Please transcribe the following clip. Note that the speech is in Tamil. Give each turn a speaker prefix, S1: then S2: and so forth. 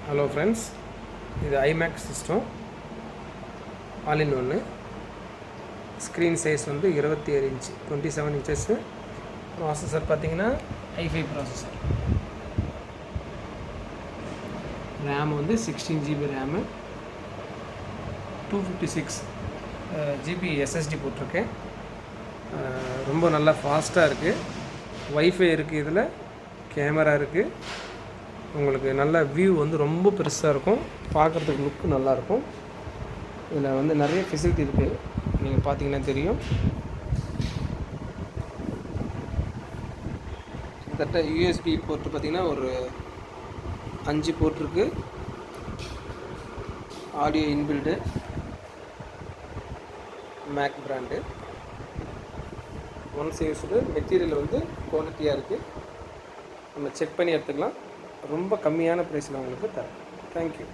S1: ஹலோ ஃப்ரெண்ட்ஸ், இது ஐமேக்ஸ் சிஸ்டம் ஆல் இன் ஒன்று. ஸ்க்ரீன் சைஸ் வந்து 27 இன்ச் 27 இன்ச்சஸ்ஸு. ப்ராசஸர் பார்த்தீங்கன்னா i5 ப்ராசஸர். ரேம் வந்து 16 GB ரேமு, 256 GB SSD போட்டிருக்கேன். ரொம்ப நல்லா ஃபாஸ்ட்டாக இருக்குது. வைஃபை இருக்குது, இதில் கேமரா இருக்குது. உங்களுக்கு நல்ல வியூ வந்து ரொம்ப பெருசாக இருக்கும், பார்க்குறதுக்கு லுக்கு நல்லாயிருக்கும். இதில் வந்து நிறைய ஃபெசிலிட்டி இருக்குது, நீங்கள் பார்த்தீங்கன்னா தெரியும். கிட்டத்தட்ட யூஎஸ்பி போர்ட்டு பார்த்திங்கன்னா ஒரு 5 போர்ட் இருக்குது. Audio inbuilt, make brand. Once used material வந்து குவாலிட்டியாக இருக்குது, நம்ம செக் பண்ணி எடுத்துக்கலாம். ரொம்ப கம்மியான ப்ரைஸில் உங்களுக்கு தரேன். தேங்க்யூ.